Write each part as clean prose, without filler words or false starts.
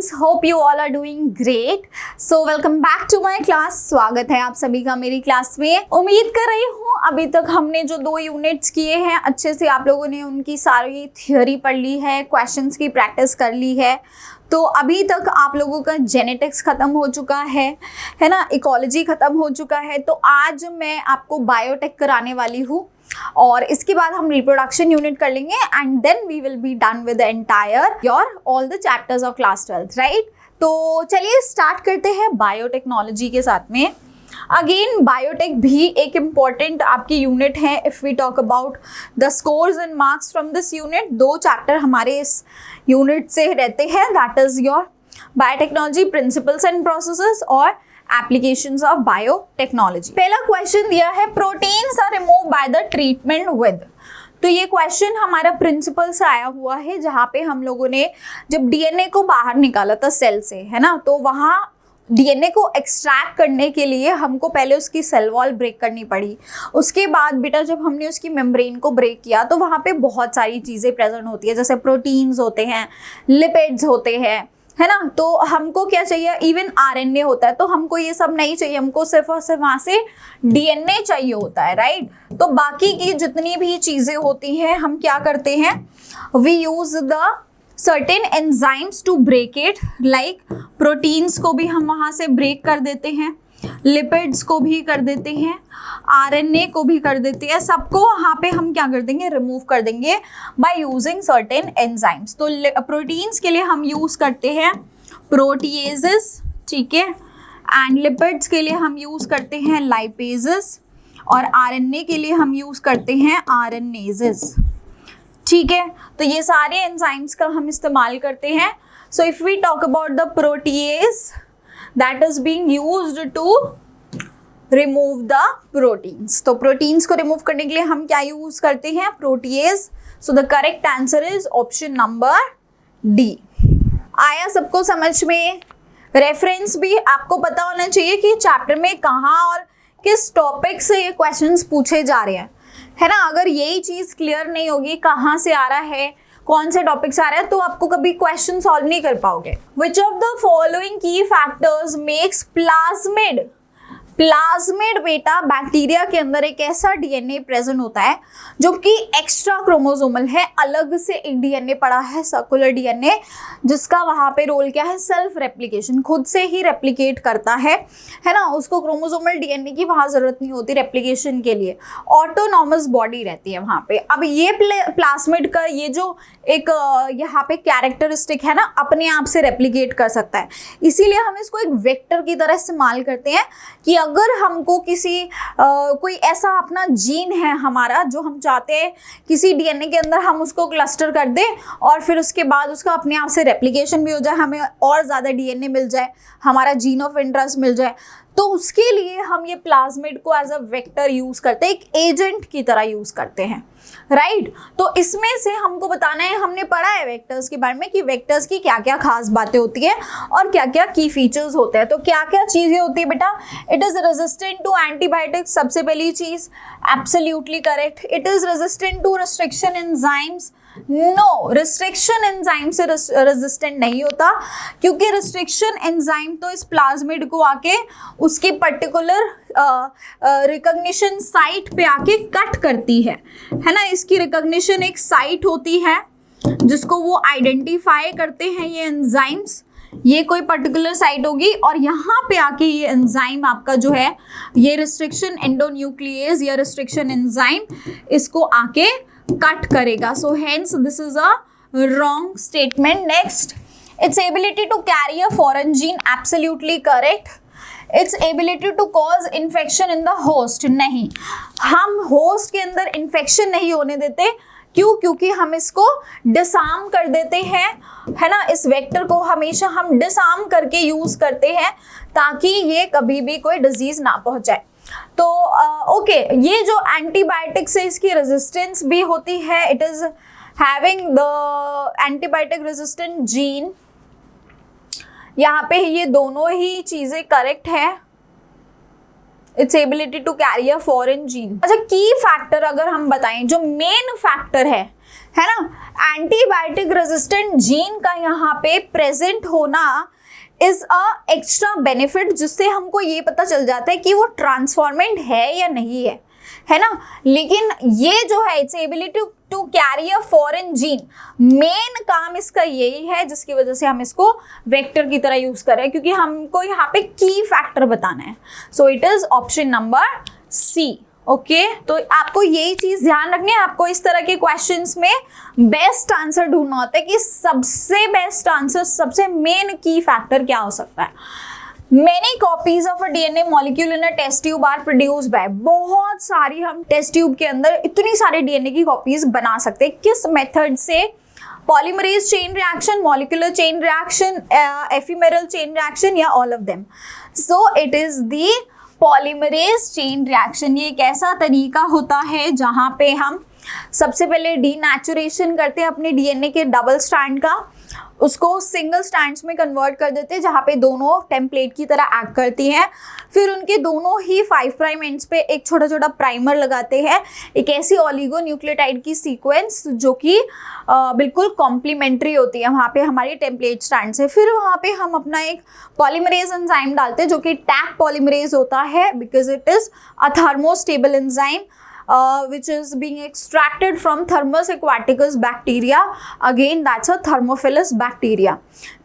Students, hope you all are doing great. So welcome back to my class. स्वागत है आप सभी का मेरी क्लास में। उम्मीद कर रही हूँ अभी तक हमने जो 2 यूनिट्स किए हैं अच्छे से आप लोगों ने उनकी सारी थ्योरी पढ़ ली है, क्वेश्चंस की प्रैक्टिस कर ली है। तो अभी तक आप लोगों का जेनेटिक्स खत्म हो चुका है ना, इकोलॉजी खत्म हो चुका है। तो आज मैं आपको बायोटेक कराने वाली हूँ और इसके बाद हम रिप्रोडक्शन यूनिट कर लेंगे and then we will be done with the entire your all the chapters of class 12th, right. तो चलिए स्टार्ट करते हैं बायोटेक्नोलॉजी के साथ में। अगेन बायोटेक भी एक इम्पॉर्टेंट आपकी यूनिट है। If we talk about the scores and marks from this unit, 2 chapter हमारे इस यूनिट से रहते हैं, that is your biotechnology principles and processes और एप्लीकेशंस ऑफ बायोटेक्नोलॉजी। पहला क्वेश्चन दिया है, proteins are remove by the treatment with. तो ये क्वेश्चन हमारा प्रिंसिपल से आया हुआ है, जहाँ पे हम लोगों ने जब डीएनए को बाहर निकाला था सेल से, है ना, तो वहाँ डीएनए को एक्सट्रैक्ट करने के लिए हमको पहले उसकी सेल वॉल ब्रेक करनी पड़ी। उसके बाद बेटा जब हमने उसकी मेम्ब्रेन को ब्रेक किया तो वहाँ पे बहुत सारी चीज़ें प्रेजेंट होती है, जैसे प्रोटीन्स होते हैं, लिपिड्स होते हैं, है ना। तो हमको क्या चाहिए, इवन आरएनए होता है, तो हमको ये सब नहीं चाहिए, हमको सिर्फ और सिर्फ वहाँ से डीएनए चाहिए होता है, राइट। तो बाकी की जितनी भी चीज़ें होती हैं हम क्या करते हैं, we use the certain enzymes to break it, like proteins को भी हम वहाँ से ब्रेक कर देते हैं, लिपिड्स को भी कर देते हैं, आरएनए को भी कर देते हैं, सबको वहाँ पे हम क्या कर देंगे, रिमूव कर देंगे बाय यूजिंग सर्टेन एंजाइम्स। तो प्रोटीन्स के लिए हम यूज़ करते हैं प्रोटीएजेस, ठीक है, एंड लिपिड्स के लिए हम यूज़ करते हैं लाइपेजेस और आरएनए के लिए हम यूज़ करते हैं आरएनएजेस, ठीक है। तो ये सारे एंजाइम्स का हम इस्तेमाल करते हैं। So if we talk about the protease that is being used to remove the proteins, तो प्रोटीन्स को रिमूव करने के लिए हम क्या यूज करते हैं, protease. So the correct answer is option number D. आया सबको समझ में? रेफरेंस भी आपको पता होना चाहिए कि चैप्टर में कहाँ और किस टॉपिक से ये क्वेश्चंस पूछे जा रहे हैं, है ना। अगर यही चीज क्लियर नहीं होगी कहाँ से आ रहा है, कौन से टॉपिक्स आ रहे हैं, तो आपको कभी क्वेश्चन सॉल्व नहीं कर पाओगे। विच ऑफ द फॉलोइंग की फैक्टर्स मेक्स प्लाज्मिड। प्लाज्मिड बेटा बैक्टीरिया के अंदर एक ऐसा डीएनए प्रेजेंट होता है जो कि एक्स्ट्रा क्रोमोसोमल है, अलग से एक डीएनए पड़ा है, सर्कुलर डीएनए, जिसका वहाँ पे रोल क्या है, सेल्फ रेप्लिकेशन, खुद से ही रेप्लिकेट करता है ना। उसको क्रोमोसोमल डीएनए की वहाँ जरूरत नहीं होती रेप्लिकेशन के लिए, ऑटोनॉमस बॉडी रहती है वहाँ पे। अब ये प्लाज्मिड का ये जो एक यहाँ पे कैरेक्टरिस्टिक है ना, अपने आप से रेप्लिकेट कर सकता है, इसीलिए हम इसको एक वेक्टर की तरह इस्तेमाल करते हैं कि अगर हमको किसी कोई ऐसा अपना जीन है हमारा जो हम चाहते हैं किसी डीएनए के अंदर हम उसको क्लस्टर कर दें और फिर उसके बाद उसका अपने आप से रेप्लिकेशन भी हो जाए, हमें और ज़्यादा डीएनए मिल जाए, हमारा जीन ऑफ इंटरेस्ट मिल जाए, तो उसके लिए हम ये प्लाज्मिड को एज अ वेक्टर यूज़ करते हैं, एक एजेंट की तरह यूज़ करते हैं, राइट। तो इसमें से हमको बताना है, हमने पढ़ा है वेक्टर्स के बारे में कि वेक्टर्स की क्या क्या खास बातें होती है और क्या क्या की फीचर्स होते हैं। तो क्या क्या चीज़ें होती है बेटा, it is resistant to antibiotics, सबसे पहली चीज़, absolutely correct. It is resistant to restriction enzymes, no, restriction enzyme से रेजिस्टेंट नहीं होता, क्योंकि रिस्ट्रिक्शन एंजाइम तो इस प्लाज्मिड को आके उसकी पर्टिकुलर रिकॉग्निशन साइट पे आके कट करती है ना। इसकी रिकॉग्निशन एक साइट होती है जिसको वो आइडेंटिफाई करते हैं ये एंजाइम्स, ये कोई पर्टिकुलर साइट होगी और यहाँ पे आके ये एंजाइम आपका जो है ये रिस्ट्रिक्शन एंडोन्यूक्लियेज या रिस्ट्रिक्शन एंजाइम इसको आके कट करेगा। So hence this is a wrong statement. Next, its ability to carry a foreign gene, absolutely correct. Its ability to cause infection in the host, नहीं, हम होस्ट के अंदर इन्फेक्शन नहीं होने देते। क्यों? क्योंकि हम इसको डिसआर्म कर देते हैं, है ना। इस वेक्टर को हमेशा हम डिसआर्म करके यूज करते हैं ताकि ये कभी भी कोई डिजीज ना पहुंचाए। तो ओके, ये जो एंटीबायोटिक्स है इसकी रेजिस्टेंस भी होती है, it is having the antibiotic resistant gene. यहाँ पे ये दोनों ही चीजें करेक्ट है, its ability to carry a foreign gene. अच्छा, की फैक्टर अगर हम बताएं, जो मेन फैक्टर है ना, एंटीबायोटिक रेजिस्टेंट जीन का यहाँ पे प्रेजेंट होना इज अ एक्स्ट्रा बेनिफिट, जिससे हमको ये पता चल जाता है कि वो ट्रांसफॉर्मेंट है या नहीं है ना। लेकिन ये जो है its ability to carry a foreign gene, main काम इसका यही है जिसकी वजह से हम इसको वेक्टर की तरह यूज कर रहे हैं, क्योंकि हमको यहाँ पे की फैक्टर बताना है। So it is option number C. Okay, तो आपको यही चीज ध्यान रखनी है। आपको इस तरह के क्वेश्चंस में बेस्ट आंसर ढूंढना होता है कि सबसे बेस्ट आंसर, सबसे मेन की फैक्टर क्या हो सकता है। Many copies of a DNA molecule in a test tube are produced by, बहुत सारी हम टेस्ट ट्यूब के अंदर इतनी सारी डीएनए की कॉपीज बना सकते हैं। किस मेथड से? Polymerase chain reaction, molecular chain reaction, ephemeral chain reaction, या all of them. So it is the polymerase chain reaction. ये एक ऐसा तरीका होता है जहां पे हम सबसे पहले डीनेचुरेशन करते हैं अपने डीएनए के डबल स्ट्रैंड का, उसको सिंगल स्ट्रैंड्स में कन्वर्ट कर देते हैं जहाँ पे दोनों टेम्पलेट की तरह एक्ट करती हैं। फिर उनके दोनों ही 5 प्राइम एंड्स पे एक छोटा छोटा प्राइमर लगाते हैं, एक ऐसी ऑलिगो न्यूक्लियोटाइड की सीक्वेंस जो कि बिल्कुल कॉम्प्लीमेंट्री होती है वहाँ पे हमारी टेम्पलेट स्ट्रैंड्स है। फिर वहाँ पे हम अपना एक पॉलीमरेज एंजाइम डालते हैं जो कि टैग पॉलीमरेज होता है, because it is a thermostable enzyme which is being extracted from Thermus aquaticus bacteria. Again, that's a thermophilus bacteria.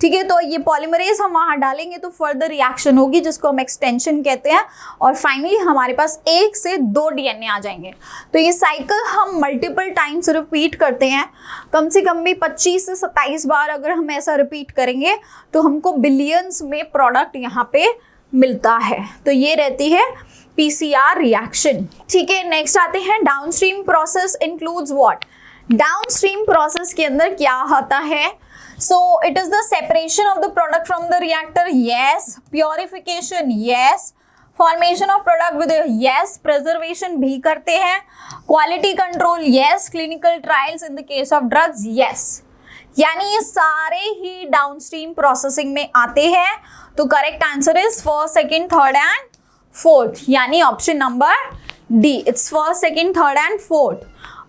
ठीक है, तो ये पॉलीमरेज हम वहाँ डालेंगे तो फर्दर रिएक्शन होगी जिसको हम एक्सटेंशन कहते हैं, और फाइनली हमारे पास 1 से 2 डीएनए आ जाएंगे। तो ये साइकिल हम मल्टीपल टाइम्स रिपीट करते हैं, कम से कम भी 25 से 27 बार अगर हम ऐसा रिपीट करेंगे तो हमको बिलियंस में प्रोडक्ट यहाँ पे मिलता है। तो ये रहती है PCR रिएक्शन। ठीक है, नेक्स्ट आते हैं downstream process includes what. Downstream process के अंदर क्या होता है? So it is the separation of the product from the reactor, yes. Purification, yes. Formation of product with, yes. Preservation भी करते हैं। Quality control, yes. Clinical trials in the case of drugs, yes. यानी ये सारे ही downstream processing में आते हैं। तो correct answer is first, second, third and fourth, यानी option number D. It's first, second, third and fourth,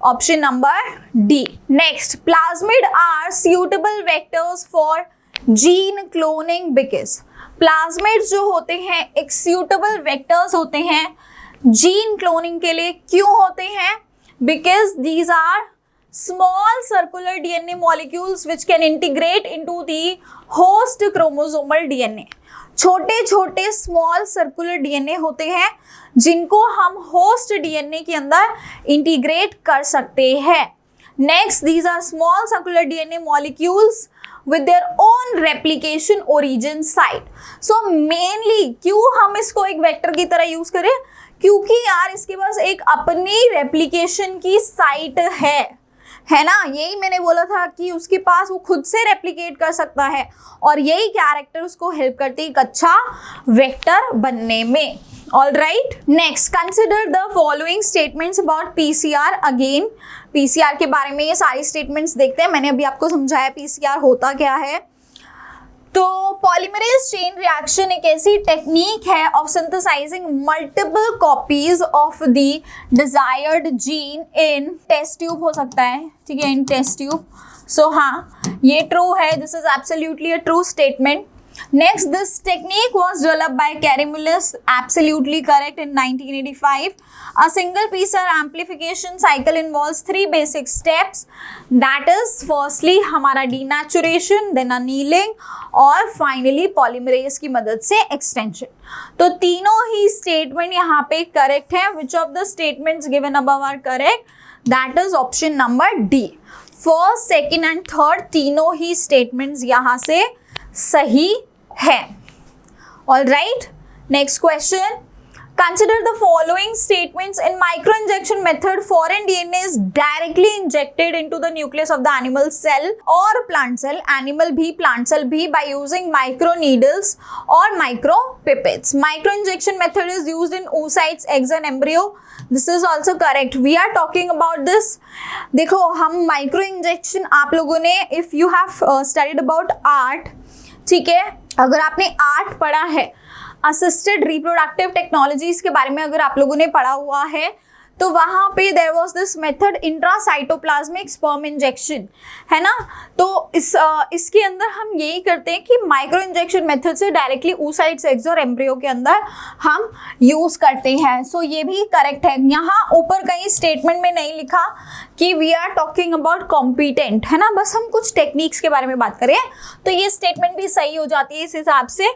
option number D. Next, plasmid are suitable vectors for gene cloning because. Plasmid जो होते हैं एक suitable vectors होते हैं gene cloning के लिए। क्यों होते हैं? Because these are small circular DNA molecules which can integrate into the host chromosomal DNA. छोटे छोटे स्मॉल सर्कुलर डीएनए होते हैं जिनको हम होस्ट डीएनए के अंदर इंटीग्रेट कर सकते हैं। Next, these are small circular DNA molecules with their own replication origin site. So mainly क्यों हम इसको एक वेक्टर की तरह यूज करें? क्योंकि यार इसके पास एक अपनी रेप्लिकेशन की साइट है ना। यही मैंने बोला था कि उसके पास वो खुद से रेप्लिकेट कर सकता है और यही कैरेक्टर उसको हेल्प करती है एक अच्छा वेक्टर बनने में। All right, next, consider the following statements about PCR. Again PCR के बारे में ये सारी स्टेटमेंट्स देखते हैं। मैंने अभी आपको समझाया पीसीआर होता क्या है। तो पॉलीमरेज चेन रिएक्शन एक ऐसी टेक्निक है of synthesizing multiple copies of the desired gene in test tube हो सकता है, ठीक है, इन टेस्ट ट्यूब। सो हाँ, ये ट्रू है, this is absolutely a true statement. Next, this technique was developed by Caromulus, absolutely correct, in 1985. A single PCR amplification cycle involves 3 basic steps. That is, firstly, हमारा denaturation, then annealing, और finally polymerase की मदद से extension. तो तीनों ही statement यहाँ पे correct है. Which of the statements given above are correct? That is option number D. First, second and third तीनों ही statements यहाँ से सही है। All right, next question, consider the following statements. In micro injection method foreign DNA is directly injected into the nucleus of the animal cell और plant cell, animal भी plant cell भी, by using micro needles और micro pipettes. Micro injection method is used in oocytes, eggs and embryo. This is also correct. We are talking about this. देखो, हम micro injection, आप लोगों ने if you have studied about art, ठीक है, अगर आपने आर्ट पढ़ा है, असिस्टेड रिप्रोडक्टिव टेक्नोलॉजीज के बारे में अगर आप लोगों ने पढ़ा हुआ है तो वहां पे there was this method intracytoplasmic sperm injection, है ना। तो इसके अंदर हम यही करते हैं कि माइक्रो इंजेक्शन मेथड से डायरेक्टली oocytes एग्स और एम्ब्रियो के अंदर हम यूज करते हैं। सो ये भी करेक्ट है। यहाँ ऊपर कहीं स्टेटमेंट में नहीं लिखा कि we are talking about competent, है ना, बस हम कुछ टेक्निक्स के बारे में बात करें तो ये स्टेटमेंट भी सही हो जाती है इस हिसाब से।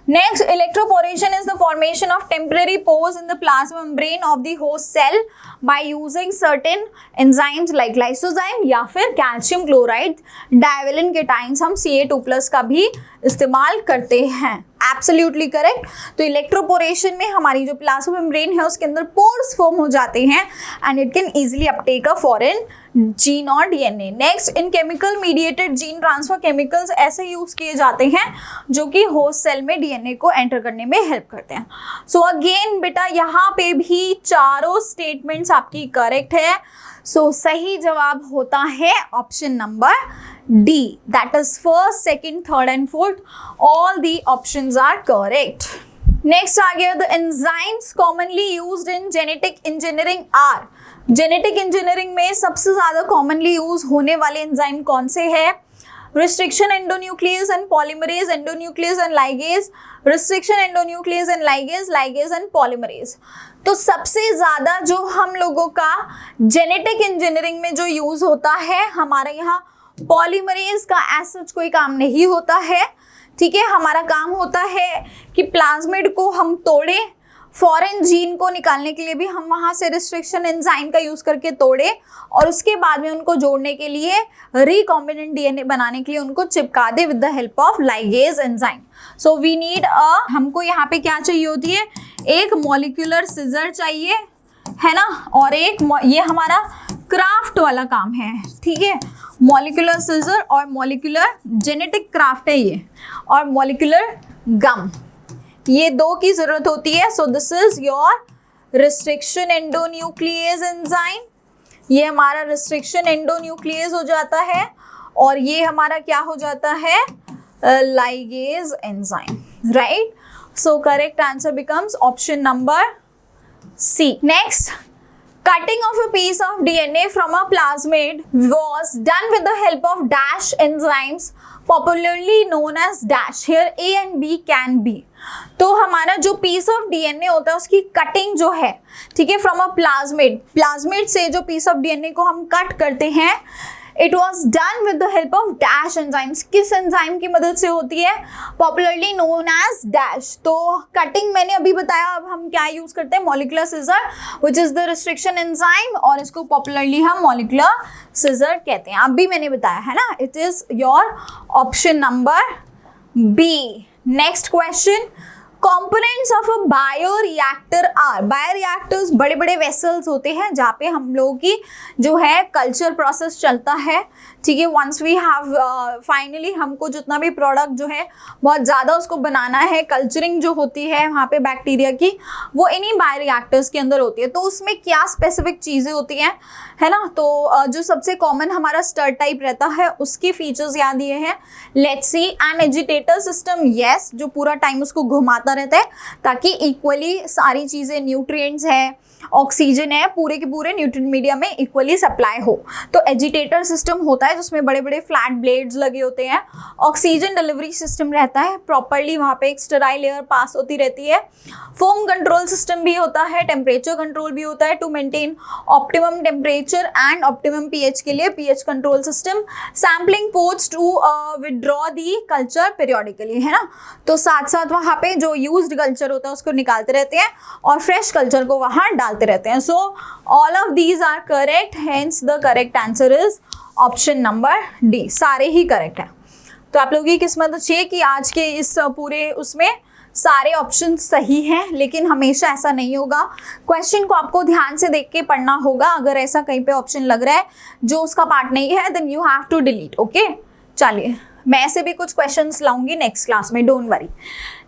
Next, electroporation is the formation of temporary pores in the plasma membrane of the host cell by using certain enzymes like lysozyme या फिर calcium chloride divalent cations हम Ca2+ का भी इस्तेमाल करते हैं। Absolutely correct. तो इलेक्ट्रोपोरेशन में हमारी जो प्लाज्मा मेम्ब्रेन है उसके अंदर पोर्स फॉर्म हो जाते हैं and it can easily uptake a foreign gene और DNA. Next, in chemical mediated gene transfer chemicals ऐसे यूज किए जाते हैं जो कि होस्ट सेल में डीएनए को एंटर करने में हेल्प करते हैं। सो अगेन बेटा यहाँ पे भी चारों स्टेटमेंट्स आपकी करेक्ट है। सो सही जवाब होता है option number D, that is first, second, third and fourth, all the options are correct. Next आ गया, the enzymes commonly used in genetic engineering are. Genetic engineering में सबसे ज्यादा कॉमनली यूज होने वाले एंजाइम कौन से हैं? Restriction endonuclease and polymerase, endonuclease and ligase, restriction endonuclease and ligase, ligase and polymerase. तो सबसे ज्यादा जो हम लोगों का जेनेटिक इंजीनियरिंग में जो यूज होता है हमारे यहाँ पॉलीमरेज का एज सच कोई काम नहीं होता है, ठीक है। हमारा काम होता है कि प्लाज्मिड को हम तोड़े, फॉरेन जीन को निकालने के लिए भी हम वहां से रिस्ट्रिक्शन एंजाइम का यूज करके तोड़े और उसके बाद में उनको जोड़ने के लिए रिकॉम्बिनेंट डीएनए बनाने के लिए उनको चिपका दे with the help of ligase enzyme. So we need हमको यहाँ पे क्या चाहिए होती है? एक मॉलिक्यूलर सिजर चाहिए, है ना, और एक ये हमारा क्राफ्ट वाला काम है, ठीक है। मॉलिक्यूलर सिजर और मॉलिक्यूलर जेनेटिक क्राफ्ट है ये, और मॉलिक्यूलर गम, ये दो की जरूरत होती है। So this is your restriction endonuclease enzyme, ये हमारा रिस्ट्रिक्शन एंडोन्यूक्लियस हो जाता है और ये हमारा क्या हो जाता है? Ligase enzyme, right. So correct answer becomes option number C. Next, cutting of a piece of DNA from a plasmid was done with the help of dash enzymes, popularly known as dash. Here A and B can be. तो हमारा जो piece of DNA होता है उसकी cutting जो है, ठीक है, फ्रॉम अ प्लाज्मिड, प्लाज्मिड से जो पीस ऑफ डीएनए को हम कट करते हैं, it was done with the help of dash enzymes. किस एंजाइम की मदद से होती है? Popularly known as dash. तो कटिंग मैंने अभी बताया, अब हम क्या यूज करते हैं? Molecular scissor which is the restriction enzyme, और इसको पॉपुलरली हम मॉलिक्यूलर सिजर कहते हैं। अभी मैंने बताया है ना, it is your option number B. Next question, components of a bioreactor are. Bioreactors बड़े बड़े वेसल्स होते हैं जहाँ पे हम लोगों की जो है कल्चर प्रोसेस चलता है, ठीक है। वंस वी हैव फाइनली हमको जितना भी प्रोडक्ट जो है बहुत ज़्यादा उसको बनाना है, कल्चरिंग जो होती है वहाँ पे बैक्टीरिया की, वो इन्हीं बायोरिएक्टर्स के अंदर होती है। तो उसमें क्या स्पेसिफिक चीज़ें होती हैं, है ना। तो जो सबसे कॉमन हमारा स्टर टाइप रहता है उसकी फीचर्स याद दिए हैं। Let's see, an agitator system, yes, जो पूरा टाइम उसको घुमाता रहता है ताकि इक्वली सारी चीज़ें, न्यूट्रिएंट्स है, ऑक्सीजन है, पूरे के पूरे न्यूट्रिएंट मीडिया में इक्वली सप्लाई हो। तो एजिटेटर सिस्टम होता है जिसमें बड़े बड़े फ्लैट ब्लेड्स लगे होते हैं। ऑक्सीजन डिलीवरी सिस्टम रहता है, प्रॉपरली वहाँ पे एक स्टेराइल लेयर पास होती रहती है। फोम कंट्रोल सिस्टम भी होता है, टेम्परेचर कंट्रोल भी होता है to maintain optimum temperature and optimum pH के लिए pH control system. Sampling ports to withdraw the culture periodically, है ना। तो साथ साथ वहाँ पे जो यूज्ड कल्चर होता है उसको निकालते रहते हैं और फ्रेश कल्चर को वहाँ डालते रहते हैं। So all of these are correct, hence the correct answer is option number D. सारे ही करेक्ट है। तो आप लोगों की किस्मत अच्छी है कि आज के इस पूरे उसमें सारे ऑप्शन सही हैं, लेकिन हमेशा ऐसा नहीं होगा। क्वेश्चन को आपको ध्यान से देख के पढ़ना होगा। अगर ऐसा कहीं पे ऑप्शन लग रहा है जो उसका पार्ट नहीं है, then you have to delete, okay. चलिए मैं ऐसे भी कुछ क्वेश्चंस लाऊंगी नेक्स्ट क्लास में, don't worry.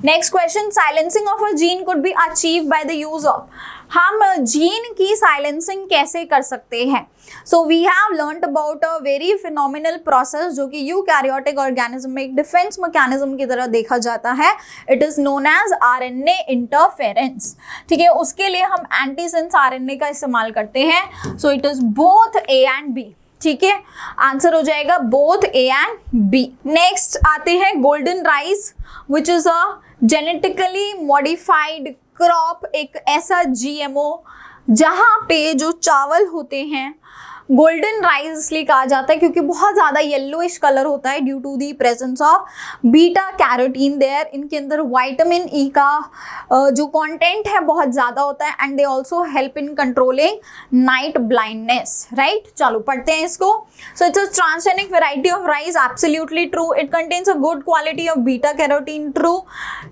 Next question, silencing of a gene could be achieve by the use of, हम जीन की साइलेंसिंग कैसे कर सकते हैं। So we have learned about a very phenomenal process जो कि यूकैरियोटिक ऑर्गेनिज्म में एक डिफेंस मैकेनिज्म की तरह देखा जाता है। It is known as RNA interference. ठीक है, उसके लिए हम एंटीसेंस आरएनए का इस्तेमाल करते हैं। So it is both A and B. ठीक है, आंसर हो जाएगा both A and B. Next आते हैं golden rice which is a genetically modified crop, एक ऐसा जीएमओ जहाँ पे जो चावल होते हैं गोल्डन राइस इसलिए कहा जाता है क्योंकि बहुत ज़्यादा येलोइश कलर होता है due to the presence of beta carotene there. इनके अंदर विटामिन ई का जो कंटेंट है बहुत ज़्यादा होता है and they also help in controlling night blindness. Right, चलो पढ़ते हैं इसको। So it's a transgenic variety of rice, absolutely true. It contains a good quality of beta carotene, true.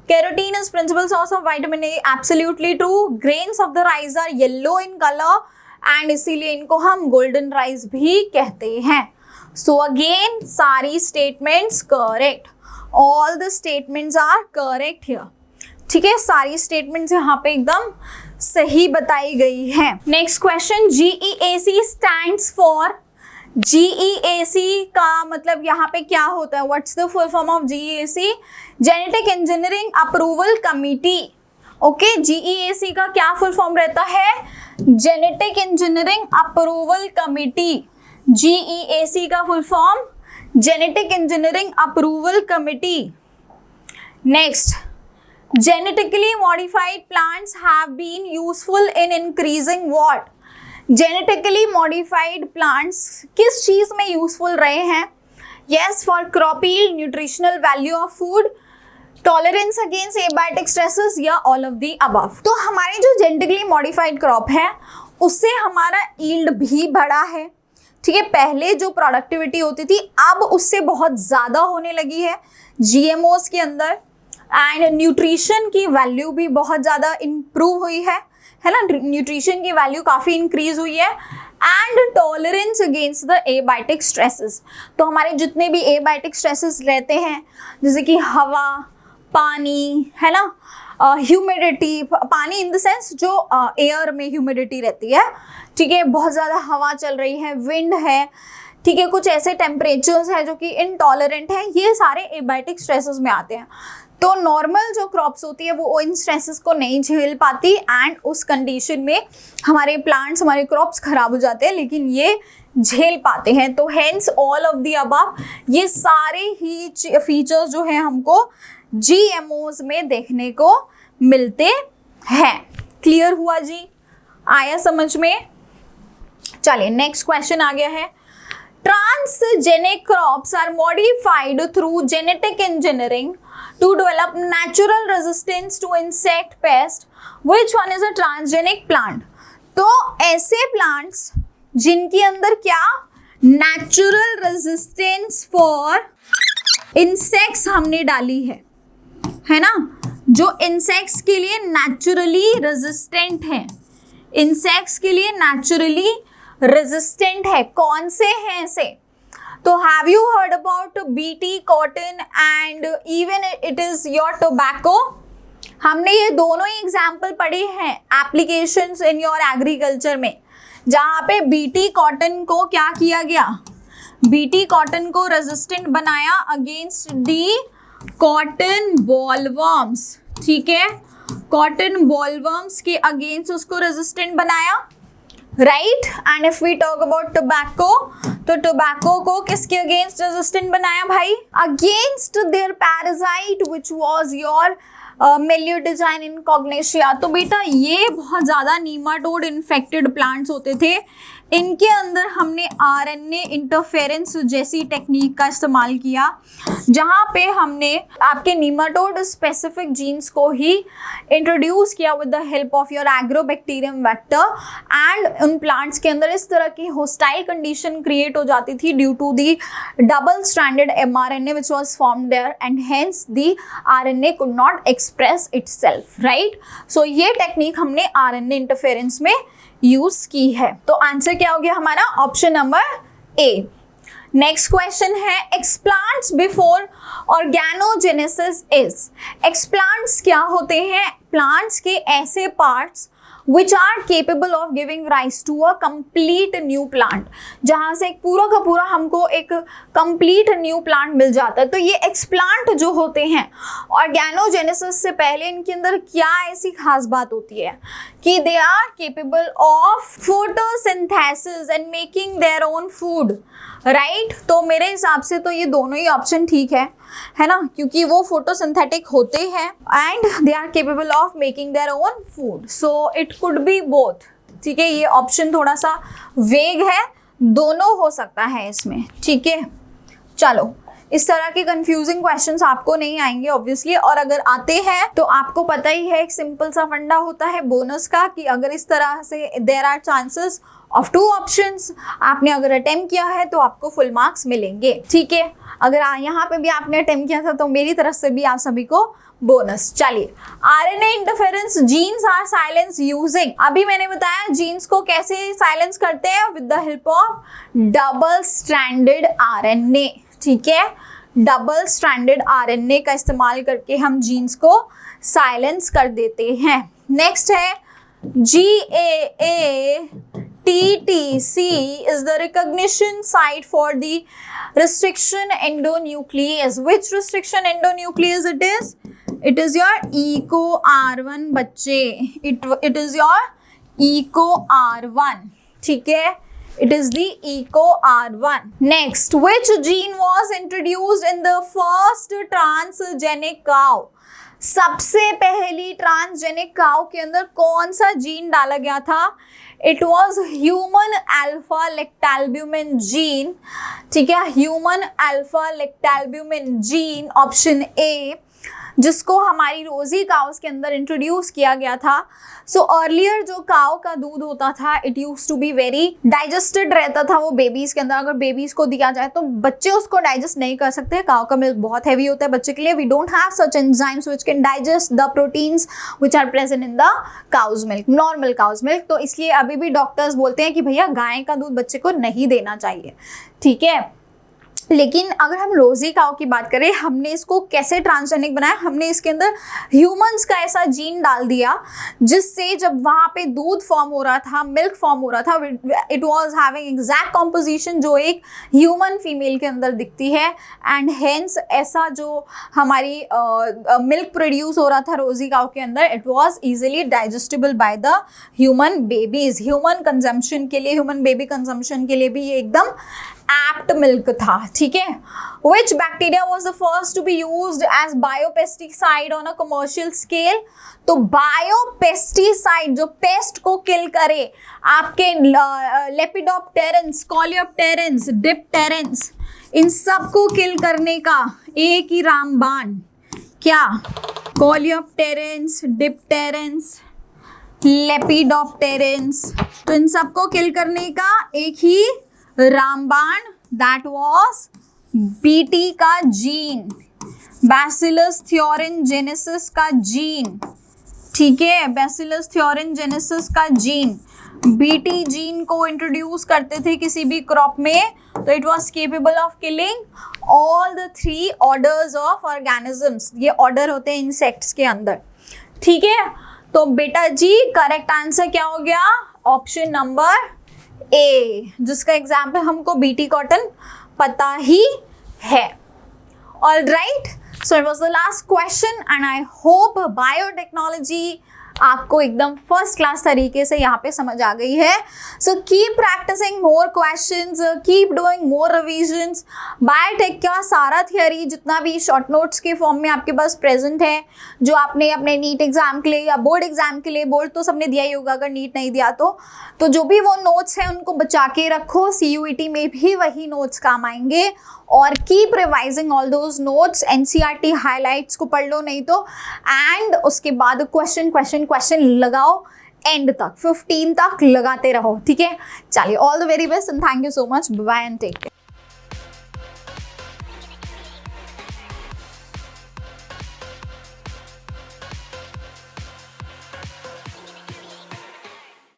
Carotene is principal source of vitamin A, absolutely true. Grains of the rice are yellow in colour and इसीलिए इनको हम golden rice भी कहते हैं। So again सारी statements correct, all the statements are correct here. ठीक है, सारी स्टेटमेंट्स यहाँ पे एकदम सही बताई गई है। Next question, GEAC stands for, GEAC का मतलब यहाँ पे क्या होता है, what's the full form of GEAC? Genetic engineering approval committee. Okay, GEAC का क्या फुल फॉर्म रहता है? Genetic engineering approval committee. GEAC का full form genetic engineering approval committee. Next, genetically modified plants have been useful in increasing what? Genetically modified plants किस चीज में useful रहे हैं? Yes, for crop yield, nutritional value of food, tolerance against abiotic stresses या all of the above. तो हमारी जो genetically modified crop है उससे हमारा यील्ड भी बढ़ा है। ठीक है, पहले जो प्रोडक्टिविटी होती थी अब उससे बहुत ज़्यादा होने लगी है जीएमओस के अंदर, एंड न्यूट्रिशन की वैल्यू भी बहुत ज़्यादा इम्प्रूव हुई है ना, न्यूट्रिशन की वैल्यू काफ़ी इंक्रीज हुई है, and tolerance against the abiotic stresses. तो हमारे जितने भी एबायोटिक स्ट्रेसेस रहते हैं जैसे कि हवा, पानी, है ना, ह्यूमिडिटी, पानी इन द सेंस जो एयर में ह्यूमिडिटी रहती है, ठीक है, बहुत ज़्यादा हवा चल रही है, विंड है, ठीक है, कुछ ऐसे टेम्परेचर्स हैं जो कि इनटॉलरेंट है, ये सारे एबायोटिक स्ट्रेसेस में आते हैं। तो नॉर्मल जो क्रॉप्स होती है वो इन स्ट्रेसेस को नहीं झेल पाती एंड उस कंडीशन में हमारे प्लांट्स, हमारे क्रॉप्स खराब हो जाते हैं, लेकिन ये झेल पाते हैं। तो hence all of the above, ये सारे ही फीचर्स जो है हमको GMOs में देखने को मिलते हैं। क्लियर हुआ जी? आया समझ में? चलिए नेक्स्ट क्वेश्चन आ गया है। Transgenic crops are modified through genetic engineering to develop natural resistance to insect pest, which one is a transgenic plant? तो ऐसे प्लांट्स जिनके अंदर क्या नेचुरल रेजिस्टेंस फॉर इंसेक्ट्स हमने डाली है ना, जो इंसेक्ट्स के लिए नेचुरली रेजिस्टेंट है, इंसेक्ट्स के लिए नेचुरली रेजिस्टेंट है, कौन से हैं ऐसे? तो have you heard about BT, cotton and even it is your tobacco? हमने ये दोनों ही एग्जाम्पल पढ़े हैं एप्लीकेशंस इन योर एग्रीकल्चर में, जहाँ पे बीटी कॉटन को क्या किया गया, बीटी कॉटन को रेजिस्टेंट बनाया अगेंस्ट दी कॉटन बॉलवर्म्स। ठीक है, कॉटन बॉलवर्म्स के अगेंस्ट उसको रेजिस्टेंट बनाया, right. And if we talk about tobacco, तो टोबैको को किसके अगेंस्ट रेजिस्टेंट बनाया भाई? Against their parasite which was your Meloidogyne incognita. तो बेटा ये बहुत ज़्यादा नीमाटोड इन्फेक्टेड प्लांट्स होते थे, इनके अंदर हमने आरएनए इंटरफेरेंस जैसी टेक्निक का इस्तेमाल किया, जहाँ पे हमने आपके नीमाटोड स्पेसिफिक जीन्स को ही इंट्रोड्यूस किया with the help of your agrobacterium vector, and उन प्लांट्स के अंदर इस तरह की होस्टाइल कंडीशन क्रिएट हो जाती थी due to the double stranded mRNA which was formed there and hence the RNA could not express itself, right? So ये टेक्निक हमने RNA इंटरफेरेंस में यूज की है। तो आंसर क्या हो गया हमारा? Option number A. Next question है explants before organogenesis is. Explants क्या होते हैं? प्लांट्स के ऐसे parts which are capable of giving rise to a complete new plant, जहाँ से एक पूरा का पूरा हमको एक complete new plant मिल जाता है। तो ये एक्सप्लांट जो होते हैं ऑर्गेनोजेनेसिस से पहले इनके अंदर क्या ऐसी खास बात होती है कि they are capable of photosynthesis and making their own food, right. तो मेरे हिसाब से तो ये दोनों ही ऑप्शन ठीक है ना, क्योंकि वो फोटोसिंथेटिक होते हैं and they are capable of making their own food, so it could be both. ठीक है, ये ऑप्शन थोड़ा सा वेग है, दोनों हो सकता है इसमें। ठीक है, चलो इस तरह के कंफ्यूजिंग क्वेश्चंस आपको नहीं आएंगे ऑब्वियसली, और अगर आते हैं तो आपको पता ही है एक सिंपल सा फंडा होता है बोनस का कि अगर इस तरह से there are chances of 2 options, आपने अगर अटेम्प्ट किया है तो आपको फुल मार्क्स मिलेंगे। ठीक है, अगर यहाँ पे भी आपने अटेम्प्ट किया था तो मेरी तरफ से भी आप सभी को बोनस। चलिए, RNA interference genes are silence using. अभी मैंने बताया जीन्स को कैसे साइलेंस करते हैं, with the help of double stranded RNA. ठीक है, डबल स्ट्रैंडेड आरएनए का इस्तेमाल करके हम जीन्स को साइलेंस कर देते हैं। नेक्स्ट है GAA-TTC is the recognition site for the restriction endonuclease. Which restriction endonuclease it is? It is your ECO-R1 बच्चे, it is your ECO-R1। ठीक है, it is the ECO-R1। Next, which gene was introduced in the first transgenic cow? सबसे पहली transgenic cow के अंदर कौन सा gene डाला गया था? It was human alpha lactalbumin gene. ठीक है, human alpha lactalbumin gene, option A, जिसको हमारी रोजी काउस के अंदर इंट्रोड्यूस किया गया था। सो अर्लियर जो काउ का दूध होता था it used to be very digested रहता था वो बेबीज के अंदर। अगर बेबीज को दिया जाए तो बच्चे उसको डाइजेस्ट नहीं कर सकते। काउ का मिल्क बहुत हैवी होता है बच्चे के लिए। We don't have such enzymes which can digest the proteins which are present in the cow's milk, normal cow's milk. तो इसलिए अभी भी डॉक्टर्स बोलते हैं कि भैया गाय का दूध बच्चे को नहीं देना चाहिए। ठीक है, लेकिन अगर हम रोजी काउ की बात करें, हमने इसको कैसे ट्रांसजेनिक बनाया? हमने इसके अंदर ह्यूमंस का ऐसा जीन डाल दिया जिससे जब वहाँ पे दूध फॉर्म हो रहा था, मिल्क फॉर्म हो रहा था, it was having exact composition जो एक ह्यूमन फीमेल के अंदर दिखती है, एंड हेंस ऐसा जो हमारी मिल्क प्रोड्यूस हो रहा था रोजी काउ के अंदर, it was easily digestible by the human babies. Human consumption के लिए, ह्यूमन बेबी कंजम्पशन के लिए भी ये एकदम एप्ट मिल्क था। ठीक है, which bacteria was the first to be used as biopesticide on a commercial scale? तो बायोपेस्टिसाइड जो पेस्ट को किल करे, आपके लेपिडोप्टेरेंस, कोलियोप्टेरेंस, डिप्टेरेंस, इन सब को किल करने का एक ही रामबाण, क्या? कोलियोप्टेरेंस, डिप्टेरेंस, लेपिडोप्टेरेंस, तो इन सबको किल करने का एक ही रामबाण, दैट वाज बीटी का जीन, बैसिलस थियोरेनजेनेसिस का जीन। ठीक है, बैसिलस थियोरेनजेनेसिस का जीन, बीटी जीन को इंट्रोड्यूस करते थे किसी भी क्रॉप में, तो it was capable of killing all the 3 orders of organisms. ये ऑर्डर होते हैं इंसेक्ट्स के अंदर। ठीक है, तो बेटा जी करेक्ट आंसर क्या हो गया? ऑप्शन नंबर ए, जिसका एग्जाम्पल हमको बीटी कॉटन पता ही है। All right, so it was the last question and I hope biotechnology आपको एकदम फर्स्ट क्लास तरीके से यहाँ पे समझ आ गई है। So keep practicing more questions, keep doing more revisions. Biotech का सारा थियरी जितना भी शॉर्ट नोट्स के फॉर्म में आपके पास प्रेजेंट है, जो आपने अपने नीट एग्जाम के लिए या बोर्ड एग्जाम के लिए, बोर्ड तो सबने दिया ही होगा अगर नीट नहीं दिया तो जो भी वो नोट्स हैं उनको बचा के रखो, CUET में भी वही नोट्स काम आएंगे। और keep revising all those notes, NCERT highlights को पढ़ लो नहीं तो, एंड उसके बाद क्वेश्चन लगाओ एंड तक, 15 तक लगाते रहो। ठीक है, चलिए, all the very best and thank you so much, bye and take care.